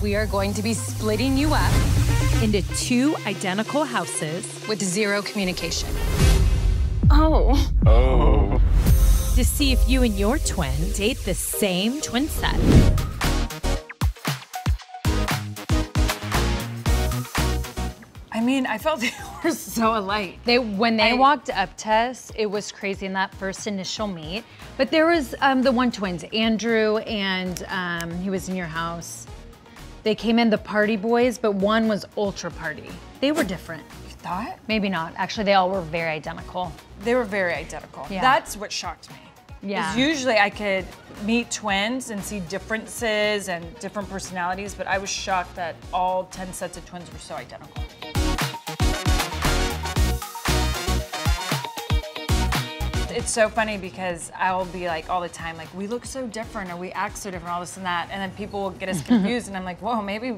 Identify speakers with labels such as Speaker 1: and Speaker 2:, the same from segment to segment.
Speaker 1: We are going to be splitting you up
Speaker 2: into 2 identical houses
Speaker 1: with 0 communication.
Speaker 2: Oh.
Speaker 3: Oh.
Speaker 2: To see if you and your twin date the same twin set.
Speaker 4: I mean, I felt they were so alike.
Speaker 1: When they walked up to us, it was crazy in that first initial meet. But there was the one twins, Andrew, and he was in your house. They came in the party boys, but one was ultra party. They were different.
Speaker 4: You thought?
Speaker 1: Maybe not. Actually, they all were very identical.
Speaker 4: They were very identical.
Speaker 1: Yeah.
Speaker 4: That's what shocked me.
Speaker 1: Yeah.
Speaker 4: 'Cause usually I could meet twins and see differences and different personalities, but I was shocked that all 10 sets of twins were so identical. It's so funny because I'll be like all the time, like, we look so different or we act so different, all this and that. And then people will get us confused and I'm like, whoa, maybe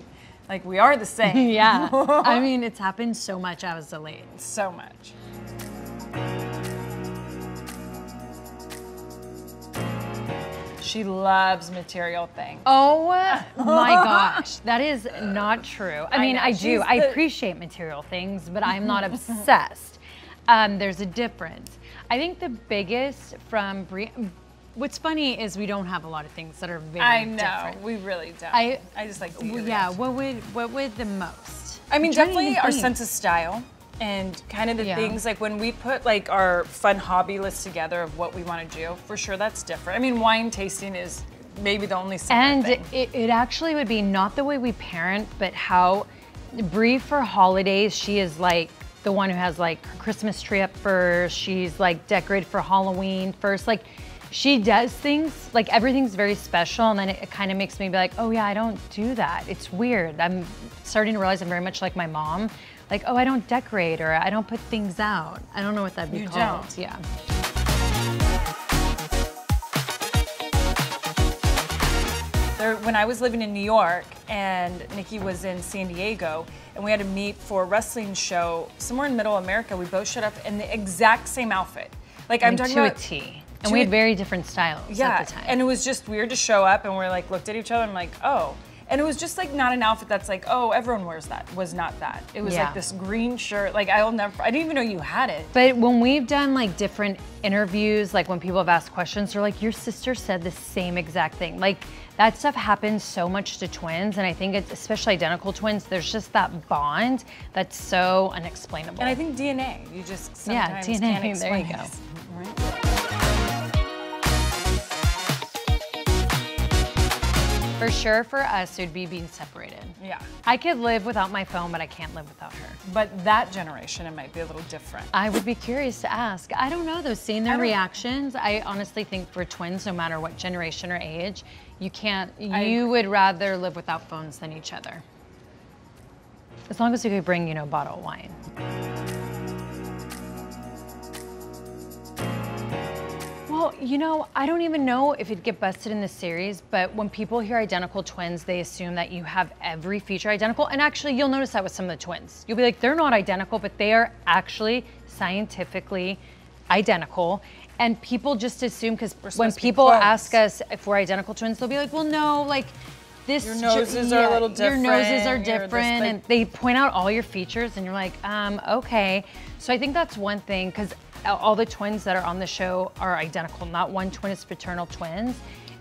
Speaker 4: like we are the same.
Speaker 1: Yeah. I mean, it's happened so much, I was delayed.
Speaker 4: So much. She loves material things.
Speaker 1: Oh my gosh, that is not true. I mean,
Speaker 4: know,
Speaker 1: I do. I appreciate material things, but I'm not obsessed. There's a difference. I think the biggest from Brie, what's funny is we don't have a lot of things that are very different.
Speaker 4: I know, we really don't. I just like to
Speaker 1: yeah, what would the most?
Speaker 4: I mean, definitely our sense of style and kind of the things, like when we put like our fun hobby list together of what we want to do, for sure that's different. I mean, wine tasting is maybe the only similar thing.
Speaker 1: And it actually would be not the way we parent, but how Brie for holidays, she is like the one who has like her Christmas tree up first. She's like decorated for Halloween first. Like she does things, like everything's very special, and then it kind of makes me be like, oh yeah, I don't do that. It's weird. I'm starting to realize I'm very much like my mom. Like, oh, I don't decorate or I don't put things out. I don't know what that'd be called.
Speaker 4: Don't.
Speaker 1: Yeah.
Speaker 4: When I was living in New York and Nikki was in San Diego and we had to meet for a wrestling show somewhere in Middle America, we both showed up in the exact same outfit. Like I'm talking about
Speaker 1: to a T. And we had very different styles at the time.
Speaker 4: And it was just weird to show up and we're like looked at each other and like, oh. And it was just like not an outfit that's like, oh, everyone wears that. Was not that. It was like this green shirt. Like I didn't even know you had it.
Speaker 1: But when we've done like different interviews, like when people have asked questions, they're like, your sister said the same exact thing. Like that stuff happens so much to twins. And I think it's, especially identical twins, there's just that bond that's so unexplainable.
Speaker 4: And I think DNA, you just sometimes
Speaker 1: DNA,
Speaker 4: can't explain
Speaker 1: there you go.
Speaker 4: it.
Speaker 1: For sure, for us, it would be being separated.
Speaker 4: Yeah.
Speaker 1: I could live without my phone, but I can't live without her.
Speaker 4: But that generation, it might be a little different.
Speaker 1: I would be curious to ask. I don't know though, seeing their reactions, I honestly think for twins, no matter what generation or age, you would rather live without phones than each other. As long as you could bring, a bottle of wine. Well, I don't even know if it'd get busted in this series, but when people hear identical twins, they assume that you have every feature identical. And actually, you'll notice that with some of the twins. You'll be like, they're not identical, but they are actually scientifically identical. And people just assume, because when people ask us if we're identical twins, they'll be like, well, no, like, your
Speaker 4: noses are a little different.
Speaker 1: Your noses are different, and they point out all your features, and you're like, okay. So I think that's one thing, because all the twins that are on the show are identical. Not one twin is fraternal twins.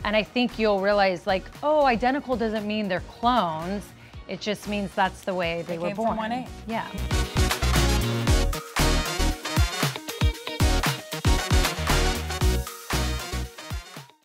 Speaker 1: And I think you'll realize, like, oh, identical doesn't mean they're clones. It just means that's the way they were born.
Speaker 4: From 1A.
Speaker 1: Yeah.